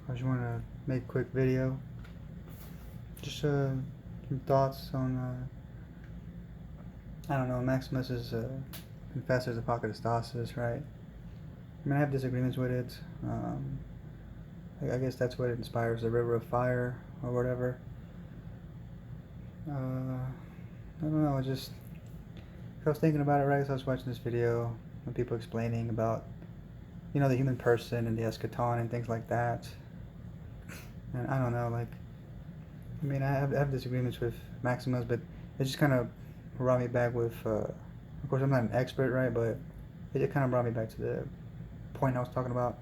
I just want to make a quick video. Just some thoughts on, I don't know, Maximus is Confessor's Apocatastasis, right? I mean, I have disagreements with it. I guess that's what inspires the River of Fire or whatever. I don't know, I was thinking about it, right? So I was watching this video of people explaining about, the human person and the eschaton and things like that. And I don't know, I mean, I have disagreements with Maximus, but it just kind of brought me back with, of course, I'm not an expert, right? But it just kind of brought me back to the point I was talking about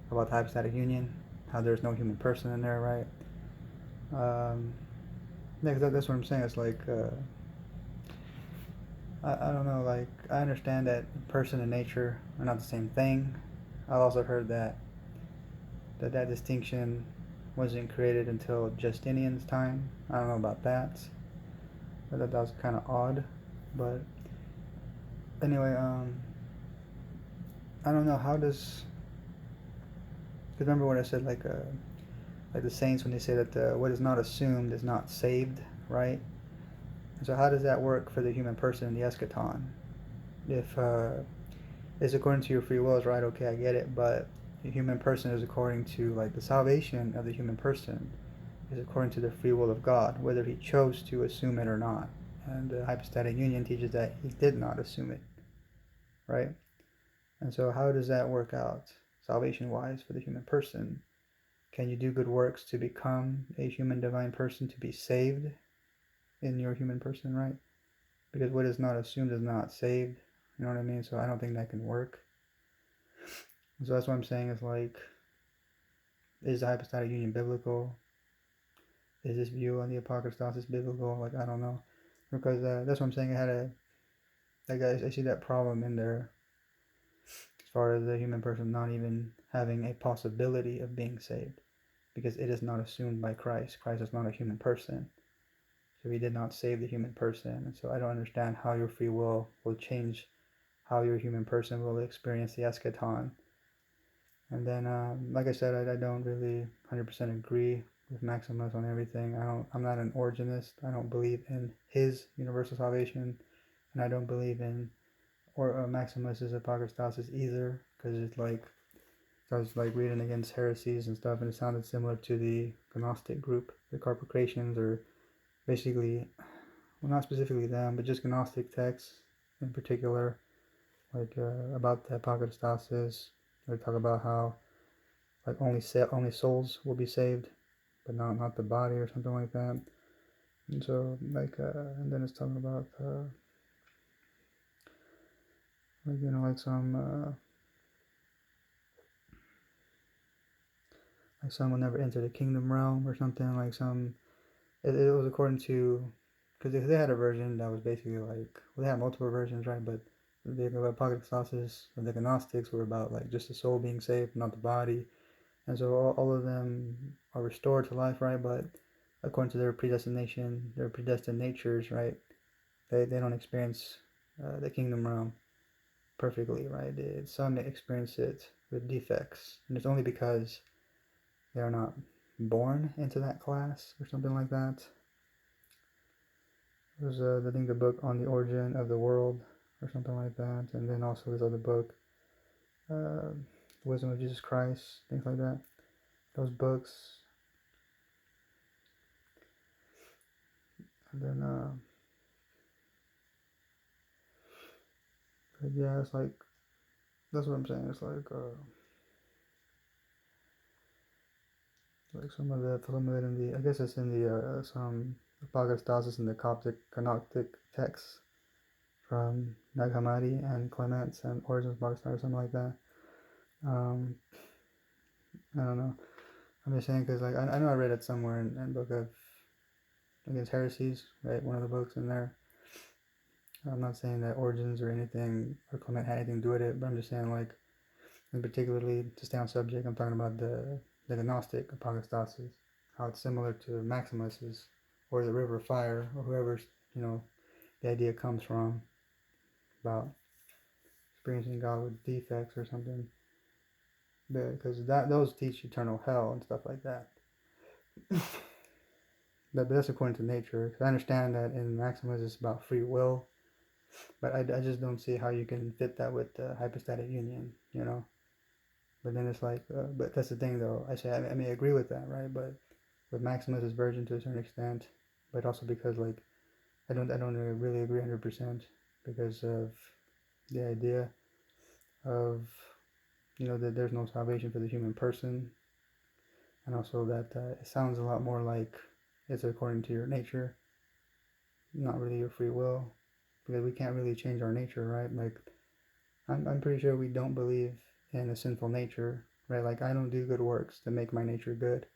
the hypostatic union, how there's no human person in there, right? Yeah, that's what I'm saying. It's I don't know, I understand that person and nature are not the same thing. I've also heard that distinction wasn't created until Justinian's time. I don't know about that. I thought that was kind of odd, but anyway, I don't know how does. Cause remember what I said, like the saints when they say that what is not assumed is not saved, right? And so how does that work for the human person in the eschaton? If it's according to your free will, is right? Okay, I get it, but the human person is according to the salvation of the human person is according to the free will of God, whether he chose to assume it or not. And the hypostatic union teaches that he did not assume it, right? And so, how does that work out salvation wise for the human person? Can you do good works to become a human divine person to be saved in your human person, right? Because what is not assumed is not saved. You know what I mean? So, I don't think that can work. So, that's what I'm saying is the hypostatic union biblical? Is this view on the Apocatastasis biblical? I don't know. Because that's what I'm saying. I see that problem in there as far as the human person not even having a possibility of being saved, because it is not assumed by Christ. Christ is not a human person, so he did not save the human person. And so I don't understand how your free will change how your human person will experience the eschaton. And then, like I said, I don't really 100% agree with Maximus on everything. I'm not an Origenist. I don't believe in his universal salvation, and I don't believe in or Maximus's Apocatastasis either, because I was reading against heresies and stuff, and it sounded similar to the Gnostic group, the Carpocratians, or basically, well, not specifically them, but just Gnostic texts in particular, about the Apocatastasis. They talk about how only souls will be saved, but not the body or something like that. And so and then it's talking about some will never enter the kingdom realm or something. It was according to, because they had a version that was basically they had multiple versions, right? But the Apocatastasis and the Gnostics were about just the soul being saved, not the body. And so all of them are restored to life, right? But according to their predestination, their predestined natures, right? They don't experience the kingdom realm perfectly, right? Some experience it with defects, and it's only because they are not born into that class or something like that. There's I think the book on the origin of the world or something like that, and then also this other book, uh, Wisdom of Jesus Christ, things like that. Those books, and then but yeah, it's that's what I'm saying. It's some of it in the, I guess it's in the some Apocatastasis in the Coptic Canonic texts from Nag Hammadi and Clements and Origins of Pakistan or something like that. Um, I don't know. I'm just saying because I know I read it somewhere in Book of Against Heresies, right? One of the books in there. I'm not saying that Origins or anything or Clement had anything to do with it, but I'm just saying and particularly to stay on subject, I'm talking about the Gnostic Apocatastasis, how it's similar to Maximus's or the River of Fire or whoever's the idea comes from about experiencing God with defects or something. because those teach eternal hell and stuff like that. But that's according to nature. I understand that in Maximus it's about free will, but I just don't see how you can fit that with hypostatic union, you know. But then it's like, but that's the thing though. I say I may agree with that, right? But with Maximus is virgin to a certain extent, but also because like I don't really agree 100% because of the idea of that there's no salvation for the human person, and also that it sounds a lot more like it's according to your nature, not really your free will, because we can't really change our nature, right? Like I'm pretty sure we don't believe in a sinful nature, right? Like I don't do good works to make my nature good,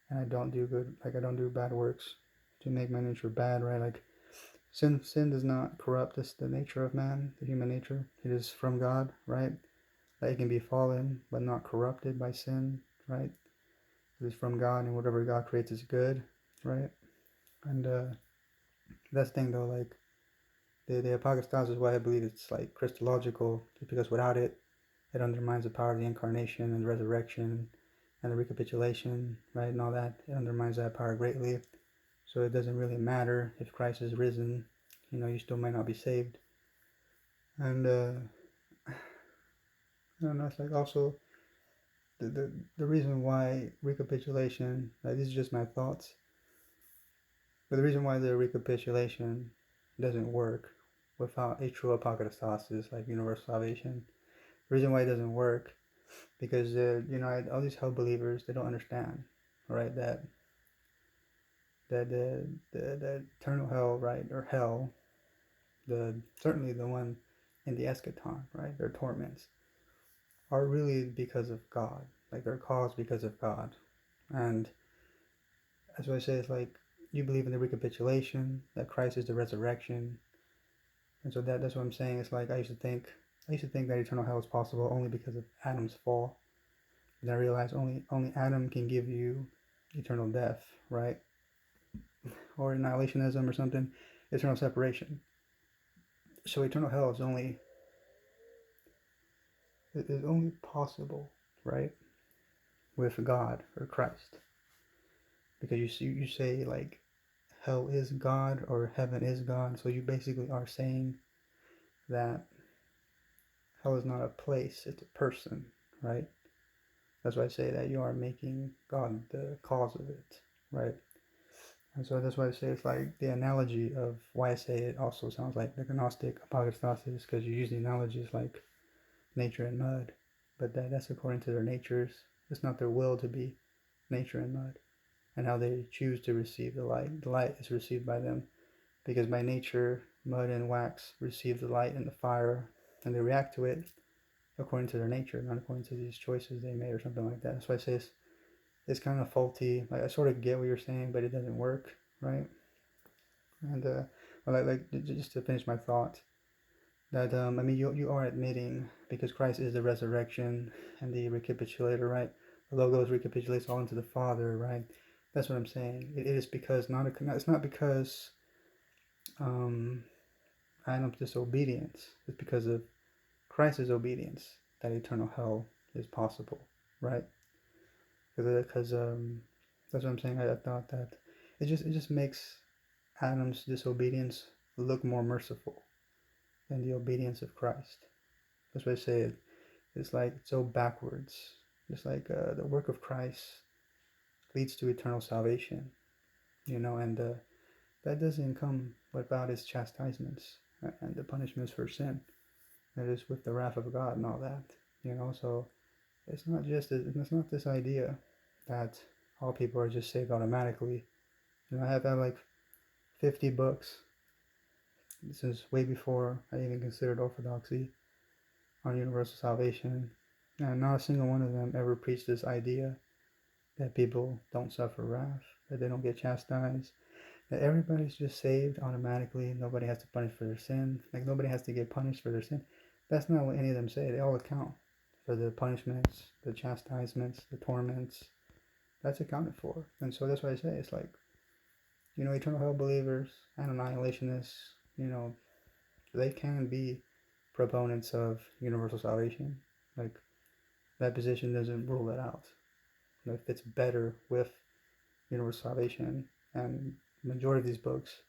and I don't do bad works to make my nature bad, right? Like sin does not corrupt the nature of man, the human nature. It is from God, right? That it can be fallen but not corrupted by sin, right? It is from God, and whatever God creates is good, right? And that's the thing though, like the Apocatastasis is why I believe it's like Christological, because without it, it undermines the power of the incarnation and the resurrection and the recapitulation, right, and all that. It undermines that power greatly. So it doesn't really matter if Christ is risen, you still might not be saved. And I don't know, it's like also the reason why recapitulation, like these are just my thoughts, but the reason why the recapitulation doesn't work without a true apocatastasis, like universal salvation, the reason why it doesn't work, because all these hell believers, they don't understand, right, the eternal hell, right, or hell, certainly the one in the eschaton, right, their torments are really because of God, like they're caused because of God. And that's why I say it's like you believe in the recapitulation, that Christ is the resurrection, and so that's what I'm saying. It's like I used to think that eternal hell is possible only because of Adam's fall. And I realized only Adam can give you eternal death, right? Or annihilationism or something, eternal separation. So eternal hell is only possible, right, with God or Christ, because you say like hell is God or heaven is God, so you basically are saying that hell is not a place, it's a person, right? That's why I say that you are making God the cause of it, right? And so that's why I say it's like the analogy of why I say it also sounds like the Gnostic Apocatastasis, because you use the analogies like nature and mud, but that's according to their natures. It's not their will to be nature and mud, and how they choose to receive the light. The light is received by them, because by nature, mud and wax receive the light and the fire, and they react to it according to their nature, not according to these choices they made or something like that. That's why I say it's kind of faulty. Like I sort of get what you're saying, but it doesn't work, right? And well, like just to finish my thought, that I mean you are admitting, because Christ is the resurrection and the recapitulator, right? The Logos recapitulates all into the Father, right? That's what I'm saying. It is because it's not because Adam's disobedience. It's because of Christ's obedience that eternal hell is possible, right? Because that's what I'm saying. I thought that it just makes Adam's disobedience look more merciful than the obedience of Christ. That's why I say it. It's like so backwards. It's like the work of Christ leads to eternal salvation, and that doesn't come without his chastisements and the punishments for sin. That is with the wrath of God and all that, So it's not this idea that all people are just saved automatically. I have had like 50 books. This is way before I even considered orthodoxy on universal salvation, and not a single one of them ever preached this idea that people don't suffer wrath, that they don't get chastised, that everybody's just saved automatically. Nobody has to punish for their sin. Like nobody has to get punished for their sin. That's not what any of them say. They all account for the punishments, the chastisements, the torments. That's accounted for. And so that's why I say it's like, eternal hell believers and annihilationists, they can be proponents of universal salvation. Like that position doesn't rule it out. It fits better with universal salvation. And the majority of these books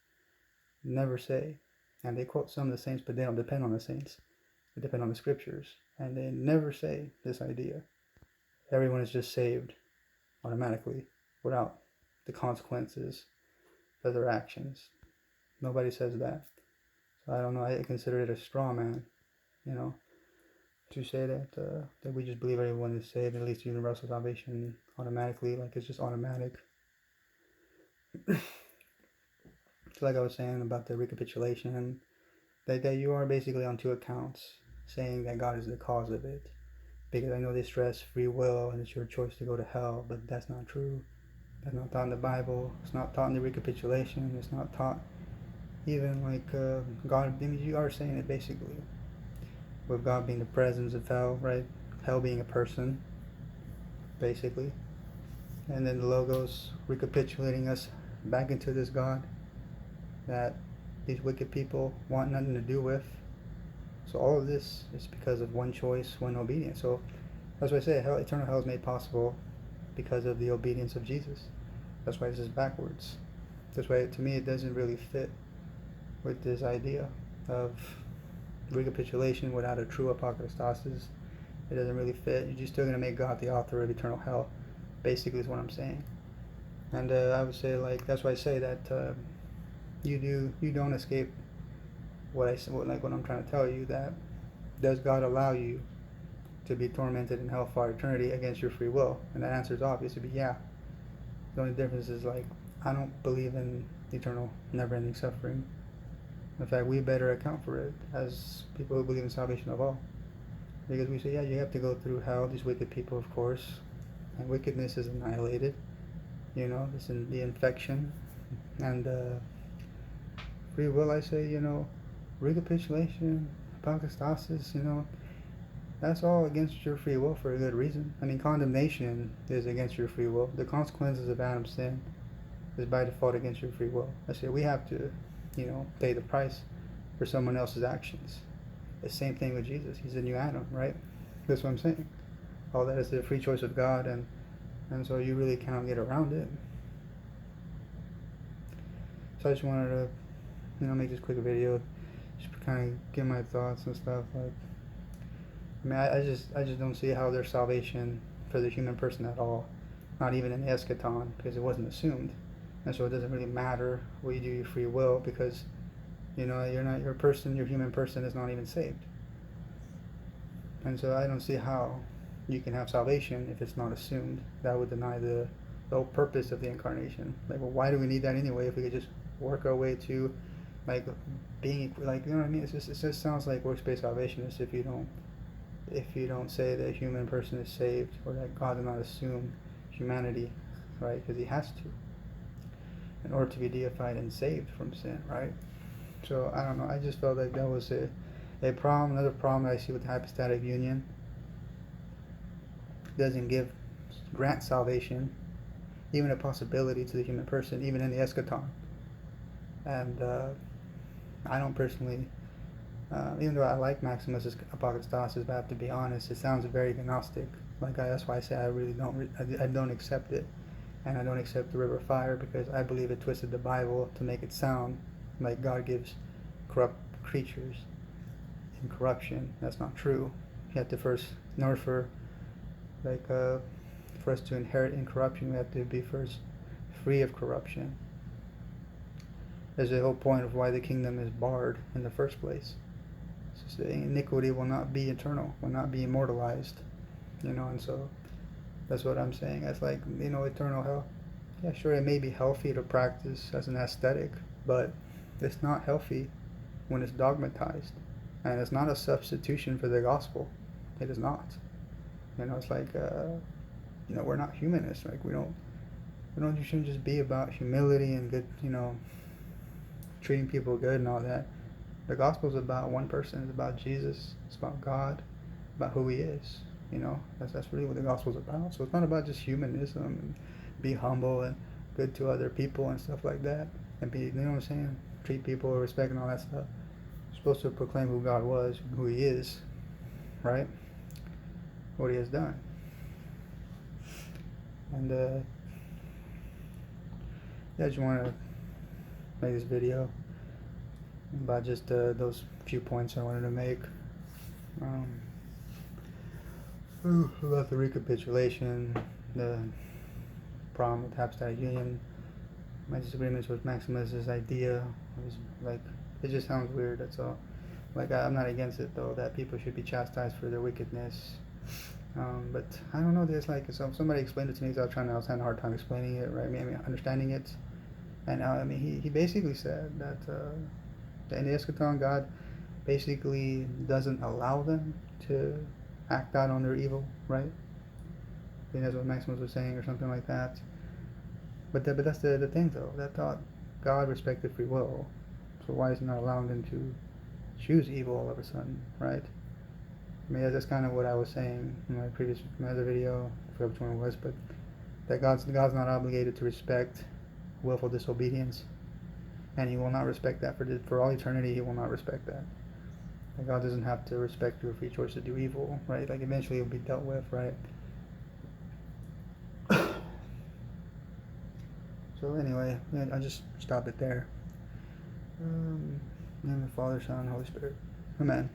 never say, and they quote some of the saints, but they don't depend on the saints. They depend on the scriptures. And they never say this idea. Everyone is just saved automatically without the consequences of their actions. Nobody says that. So I don't know. I consider it a straw man, to say that we just believe everyone is saved, at least universal salvation automatically, like it's just automatic. So like I was saying about the recapitulation, that you are basically on two accounts saying that God is the cause of it. Because I know they stress free will and it's your choice to go to hell, but that's not true. That's not taught in the Bible. It's not taught in the recapitulation. It's not taught even like God. I mean, you are saying it basically, with God being the presence of hell, right? Hell being a person, basically. And then the Logos recapitulating us back into this God that these wicked people want nothing to do with. So all of this is because of one choice, one obedience. So that's why I say eternal hell is made possible because of the obedience of Jesus. That's why this is backwards. That's why, to me, it doesn't really fit with this idea of recapitulation without a true apocatastasis. It doesn't really fit. You're just still going to make God the author of eternal hell, basically, is what I'm saying. And I would say, like, that's why I say that you don't escape what I'm trying to tell you, that does God allow you to be tormented in hell for eternity against your free will? And that answer is obvious. It'd be yeah. The only difference is, like, I don't believe in eternal never-ending suffering. In fact, we better account for it as people who believe in salvation of all, because we say, yeah, you have to go through hell, these wicked people, of course, and wickedness is annihilated, this is the infection. And free will, I say, recapitulation, apocatastasis, that's all against your free will for a good reason. I mean, condemnation is against your free will. The consequences of Adam's sin is by default against your free will. I say we have to, pay the price for someone else's actions. The same thing with Jesus. He's a new Adam, right? That's what I'm saying. All that is the free choice of God, and so you really cannot get around it. So I just wanted to, make this quick video, just kind of give my thoughts and stuff. Like, I mean, I just don't see how there's salvation for the human person at all, not even in the eschaton, because it wasn't assumed, and so it doesn't really matter what you do your free will, because your human person is not even saved, and so I don't see how you can have salvation if it's not assumed. That would deny the whole purpose of the incarnation. Like, well, why do we need that anyway if we could just work our way to, like, being, like, what I mean? It just sounds like works-based salvation is if you don't say that a human person is saved, or that God did not assume humanity, right? Because he has to, in order to be deified and saved from sin, right? So I don't know. I just felt like that was a problem. Another problem that I see with the hypostatic union, doesn't grant salvation, even a possibility to the human person, even in the eschaton. And I don't personally. Even though I like Maximus's Apocatastasis, but I have to be honest, it sounds very Gnostic. That's why I say I really I don't accept it, and I don't accept the river of fire, because I believe it twisted the Bible to make it sound like God gives corrupt creatures in corruption. That's not true. You have to first, in order for us to inherit incorruption, we have to be first free of corruption. There's the whole point of why the kingdom is barred in the first place. So iniquity will not be eternal, will not be immortalized, and so that's what I'm saying. It's like, eternal hell. Yeah, sure, it may be healthy to practice as an aesthetic, but it's not healthy when it's dogmatized, and it's not a substitution for the gospel. It is not. It's like, we're not humanists. Like, you shouldn't just be about humility and good, treating people good and all that. The gospel is about one person. It's about Jesus. It's about God, about who he is. That's really what the gospel is about. So it's not about just humanism and be humble and good to other people and stuff like that, and be, what I'm saying, treat people with respect and all that stuff. You're supposed to proclaim who God was, who he is, right? what he has done. And yeah, I just want to make this video about just those few points I wanted to make. About the recapitulation, the problem with hypostatic union, my disagreements with Maximus's idea. It just sounds weird, that's all. Like, I'm not against it, though, that people should be chastised for their wickedness. But I don't know, there's like, so somebody explained it to me, because I was having a hard time explaining it, right? I mean, understanding it. And I mean, he basically said that in the eschaton, God basically doesn't allow them to act out on their evil, right? I think that's what Maximus was saying, or something like that. But that's the thing, though. That thought God respected free will, so why is He not allowing them to choose evil all of a sudden, right? I mean, that's kind of what I was saying in my other video. I forget which one it was, but that God's not obligated to respect willful disobedience, and He will not respect that for all eternity. He will not respect that. And God doesn't have to respect your free choice to do evil, right? Like, eventually it will be dealt with, right? So anyway, I'll just stop it there. In the name of the Father, Son, and Holy Spirit. Amen.